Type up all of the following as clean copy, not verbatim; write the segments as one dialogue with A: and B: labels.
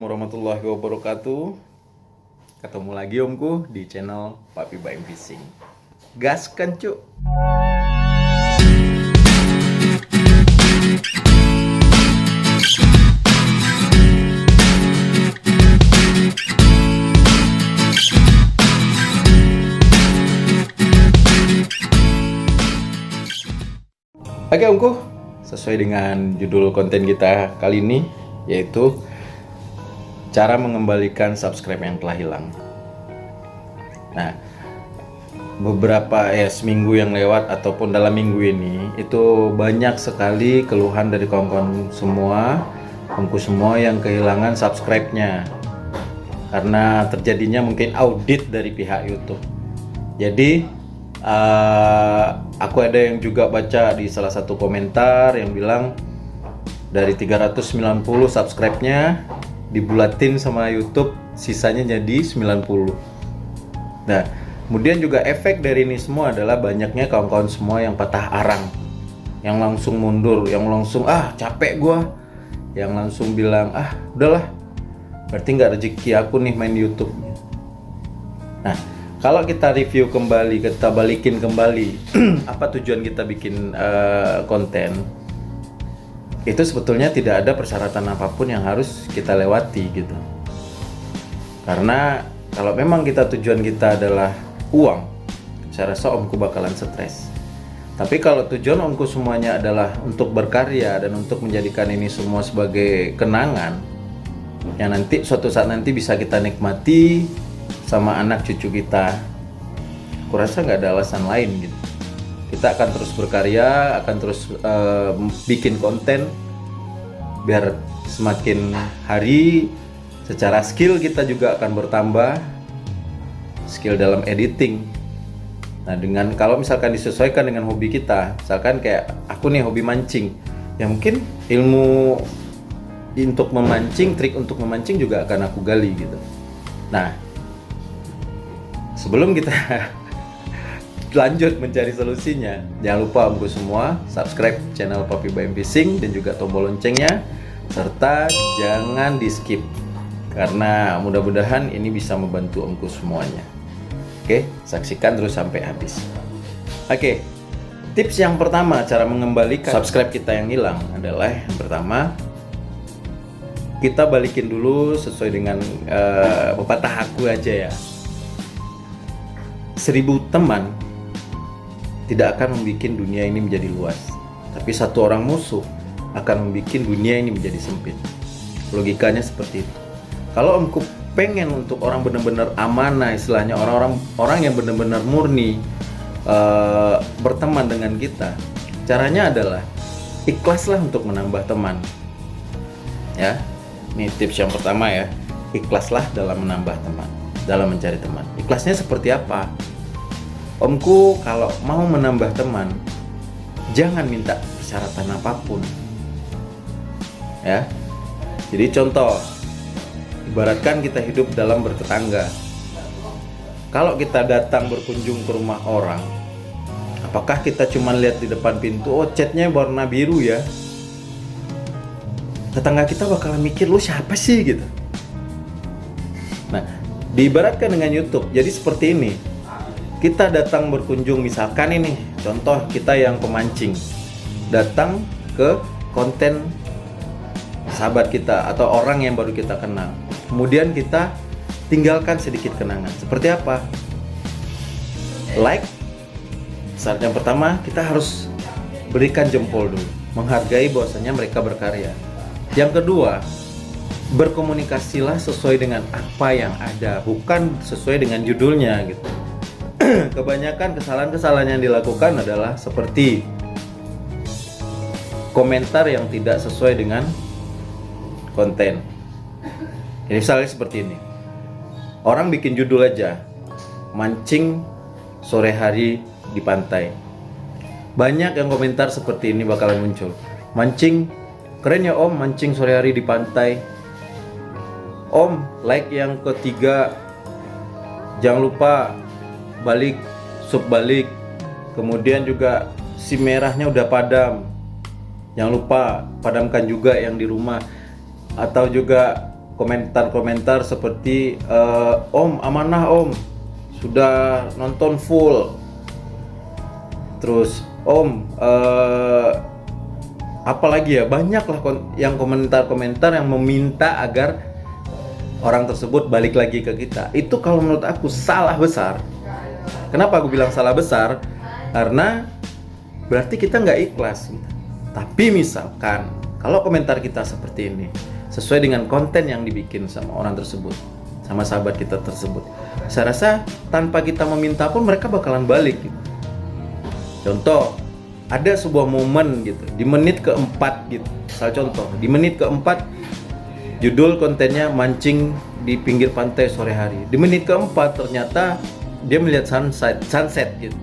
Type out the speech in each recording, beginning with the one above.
A: Warahmatullahi wabarakatuh. Ketemu lagi omku di channel Papi Baim Fishing. Gaskan cuk. Oke omku, sesuai dengan judul konten kita kali ini, yaitu cara mengembalikan subscribe yang telah hilang. Nah, beberapa seminggu yang lewat ataupun dalam minggu ini itu banyak sekali keluhan dari kawan-kawan semua, omku semua yang kehilangan subscribe-nya karena terjadinya mungkin audit dari pihak YouTube. Jadi aku ada yang juga baca di salah satu komentar yang bilang dari 390 subscribe-nya dibulatin sama YouTube, sisanya jadi 90. Nah, kemudian juga efek dari ini semua adalah banyaknya kawan-kawan semua yang patah arang, yang langsung mundur, yang langsung capek gua, yang langsung bilang udahlah, berarti nggak rezeki aku nih main YouTube. Nah, kalau kita review kembali, kita balikin kembali apa tujuan kita bikin konten, itu sebetulnya tidak ada persyaratan apapun yang harus kita lewati gitu. Karena kalau memang tujuan kita adalah uang, saya rasa omku bakalan stres. Tapi kalau tujuan omku semuanya adalah untuk berkarya dan untuk menjadikan ini semua sebagai kenangan yang nanti suatu saat nanti bisa kita nikmati sama anak cucu kita, aku rasa nggak ada alasan lain gitu. Kita akan terus berkarya, akan terus bikin konten biar semakin hari secara skill kita juga akan bertambah, skill dalam editing. Nah, dengan kalau misalkan disesuaikan dengan hobi kita, misalkan kayak aku nih hobi mancing, ya mungkin ilmu untuk memancing, trik untuk memancing juga akan aku gali gitu. Nah, sebelum kita lanjut mencari solusinya, jangan lupa omku semua subscribe channel Papi Baim Fishing dan juga tombol loncengnya, serta jangan di skip karena mudah-mudahan ini bisa membantu omku semuanya. Oke, saksikan terus sampai habis. Oke, tips yang pertama cara mengembalikan subscribe kita yang hilang adalah yang pertama, kita balikin dulu sesuai dengan pepatah aku aja ya, 1000 teman tidak akan membuat dunia ini menjadi luas, tapi satu orang musuh akan membuat dunia ini menjadi sempit. Logikanya seperti itu. Kalau omku pengen untuk orang benar-benar amanah, istilahnya orang yang benar-benar murni berteman dengan kita, caranya adalah ikhlaslah untuk menambah teman. Ya, ini tips yang pertama ya, ikhlaslah dalam menambah teman, dalam mencari teman. Ikhlasnya seperti apa? Omku kalau mau menambah teman, jangan minta persyaratan apapun. Ya. Jadi contoh, ibaratkan kita hidup dalam bertetangga. Kalau kita datang berkunjung ke rumah orang, apakah kita cuma lihat di depan pintu, catnya warna biru ya? Tetangga kita bakalan mikir, lu siapa sih gitu. Nah, diibaratkan dengan YouTube, jadi seperti ini. Kita datang berkunjung, misalkan ini contoh kita yang pemancing datang ke konten sahabat kita atau orang yang baru kita kenal, kemudian kita tinggalkan sedikit kenangan. Seperti apa? Like. Saat yang pertama kita harus berikan jempol dulu, menghargai bahwasanya mereka berkarya. Yang kedua, berkomunikasilah sesuai dengan apa yang ada, bukan sesuai dengan judulnya gitu. Kebanyakan kesalahan-kesalahan yang dilakukan adalah seperti komentar yang tidak sesuai dengan konten. Jadi misalnya seperti ini, orang bikin judul aja, mancing sore hari di pantai. Banyak yang komentar seperti ini bakalan muncul. Mancing, keren ya om, mancing sore hari di pantai. Om, like yang ketiga, jangan lupa balik, sub balik. Kemudian juga si merahnya udah padam, jangan lupa padamkan juga yang di rumah. Atau juga komentar-komentar seperti Om, amanah Om, sudah nonton full. Terus Om, apalagi ya, banyaklah yang komentar-komentar yang meminta agar orang tersebut balik lagi ke kita. Itu kalau menurut aku salah besar. Kenapa aku bilang salah besar? Karena berarti kita nggak ikhlas. Tapi misalkan kalau komentar kita seperti ini sesuai dengan konten yang dibikin sama orang tersebut, sama sahabat kita tersebut, saya rasa tanpa kita meminta pun mereka bakalan balik gitu. Contoh, ada sebuah momen gitu di menit keempat gitu. Misal contoh, di menit keempat judul kontennya mancing di pinggir pantai sore hari. Di menit keempat ternyata dia melihat sunset gitu.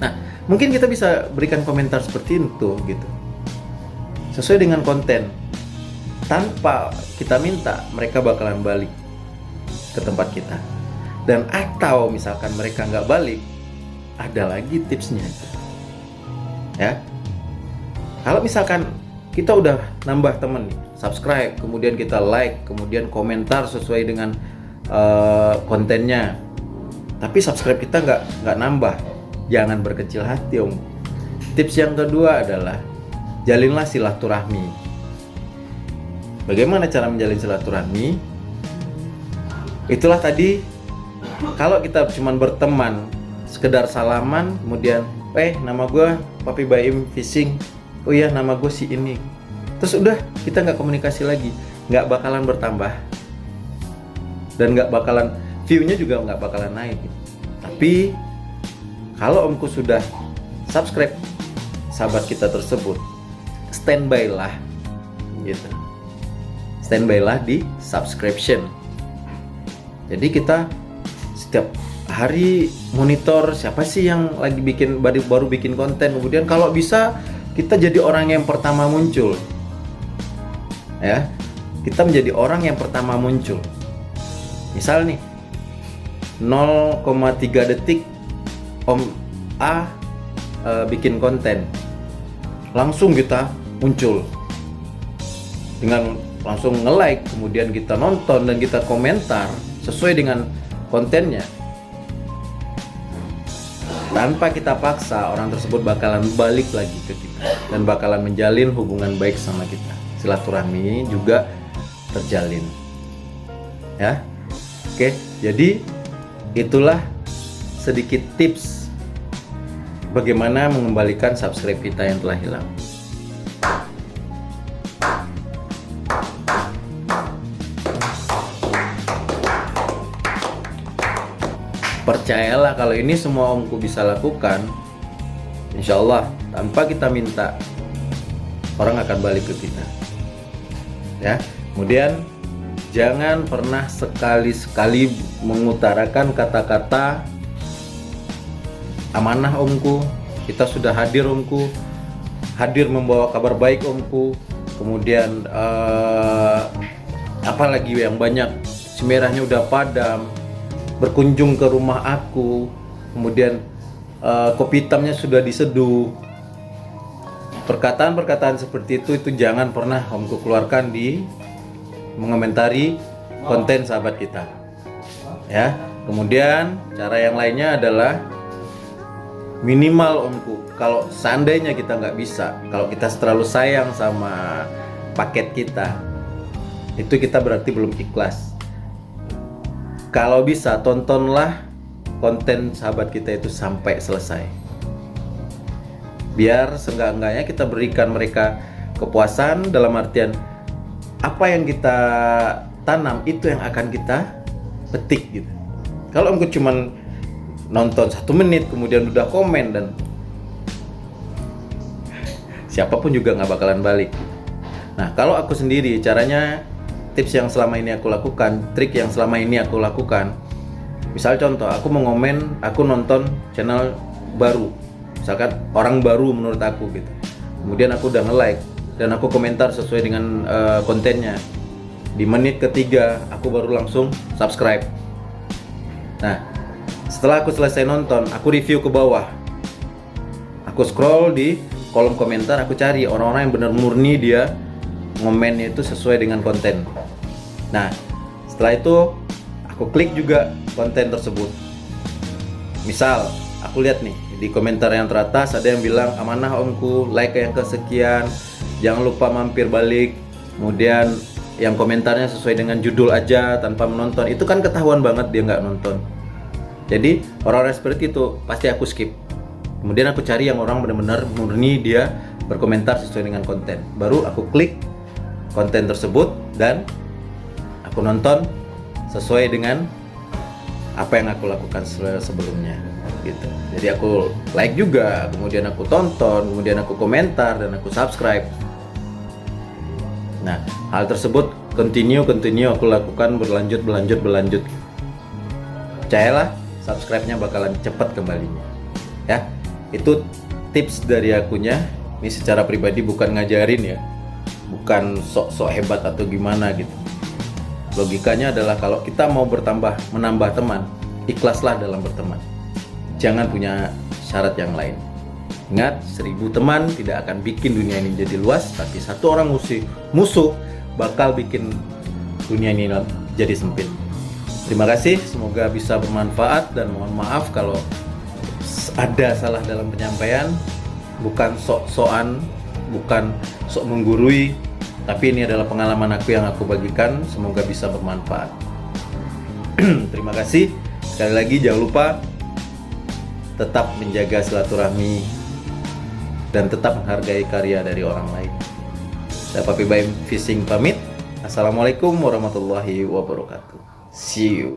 A: Nah, mungkin kita bisa berikan komentar seperti itu gitu. Sesuai dengan konten. Tanpa kita minta, mereka bakalan balik ke tempat kita. Dan atau misalkan mereka nggak balik, ada lagi tipsnya. Ya, kalau misalkan kita udah nambah temen nih, subscribe, kemudian kita like, kemudian komentar sesuai dengan kontennya, tapi subscribe kita nggak nambah, jangan berkecil hati Om. Tips yang kedua adalah jalinlah silaturahmi. Bagaimana cara menjalin silaturahmi? Itulah tadi, kalau kita cuma berteman, sekedar salaman, kemudian nama gue Papi Baim Fishing, oh iya nama gue si ini, terus udah kita nggak komunikasi lagi, nggak bakalan bertambah dan nggak bakalan, view-nya juga nggak bakalan naik. Tapi kalau Omku sudah subscribe sahabat kita tersebut, standby lah gitu, standby lah di subscription. Jadi kita setiap hari monitor siapa sih yang lagi baru bikin konten, kemudian kalau bisa kita jadi orang yang pertama muncul. Ya, kita menjadi orang yang pertama muncul. Misal nih 0,3 detik Om A bikin konten, langsung kita muncul dengan langsung nge-like, kemudian kita nonton dan kita komentar sesuai dengan kontennya. Tanpa kita paksa, orang tersebut bakalan balik lagi ke kita dan bakalan menjalin hubungan baik sama kita. Silaturahmi juga terjalin. Ya. Oke, jadi itulah sedikit tips bagaimana mengembalikan subscribe kita yang telah hilang. Percayalah, kalau ini semua Omku bisa lakukan, insya Allah tanpa kita minta, orang akan balik ke kita. Ya, kemudian jangan pernah sekali-sekali mengutarakan kata-kata amanah Omku, kita sudah hadir Omku, hadir membawa kabar baik Omku, kemudian apalagi yang banyak, si merahnya udah padam, berkunjung ke rumah aku, kemudian kopi hitamnya sudah diseduh. Perkataan-perkataan seperti itu jangan pernah Omku keluarkan di mengomentari konten sahabat kita. Ya, kemudian cara yang lainnya adalah minimal Omku, kalau seandainya kita nggak bisa, kalau kita terlalu sayang sama paket kita, itu kita berarti belum ikhlas. Kalau bisa, tontonlah konten sahabat kita itu sampai selesai. Biar seenggak-enggaknya kita berikan mereka kepuasan, dalam artian apa yang kita tanam itu yang akan kita petik gitu. Kalau Omku cuman nonton 1 menit kemudian udah komen, dan siapapun juga nggak bakalan balik. Nah, kalau aku sendiri, caranya, tips yang selama ini aku lakukan, trik yang selama ini aku lakukan, misal contoh, aku mau ngomen, aku nonton channel baru, misalkan orang baru menurut aku gitu, kemudian aku udah nge-like dan aku komentar sesuai dengan kontennya. Di menit ketiga aku baru langsung subscribe. Nah, setelah aku selesai nonton, aku review ke bawah, aku scroll di kolom komentar, aku cari orang-orang yang benar murni dia ngomennya itu sesuai dengan konten. Nah, setelah itu aku klik juga konten tersebut. Misal, aku lihat nih di komentar yang teratas ada yang bilang, amanah omku, like yang kesekian, jangan lupa mampir balik. Kemudian yang komentarnya sesuai dengan judul aja tanpa menonton, itu kan ketahuan banget dia nggak nonton. Jadi orang-orang seperti itu pasti aku skip. Kemudian aku cari yang orang benar-benar murni dia berkomentar sesuai dengan konten. Baru aku klik konten tersebut dan aku nonton sesuai dengan apa yang aku lakukan sebelumnya gitu. Jadi aku like juga, kemudian aku tonton, kemudian aku komentar dan aku subscribe. Nah, hal tersebut continue aku lakukan berlanjut. Percayalah, subscribe-nya bakalan cepat kembalinya. Ya, itu tips dari akunya. Ini secara pribadi bukan ngajarin ya, bukan sok-sok hebat atau gimana gitu. Logikanya adalah kalau kita mau menambah teman, ikhlaslah dalam berteman. Jangan punya syarat yang lain. Ingat, 1000 teman tidak akan bikin dunia ini jadi luas, tapi satu orang musuh bakal bikin dunia ini jadi sempit. Terima kasih, semoga bisa bermanfaat dan mohon maaf kalau ada salah dalam penyampaian. Bukan sok-sokan, bukan sok menggurui, tapi ini adalah pengalaman aku yang aku bagikan, semoga bisa bermanfaat. Terima kasih. Sekali lagi jangan lupa tetap menjaga silaturahmi dan tetap menghargai karya dari orang lain. Saya Papi Baim Fishing pamit. Assalamualaikum warahmatullahi wabarakatuh. See you.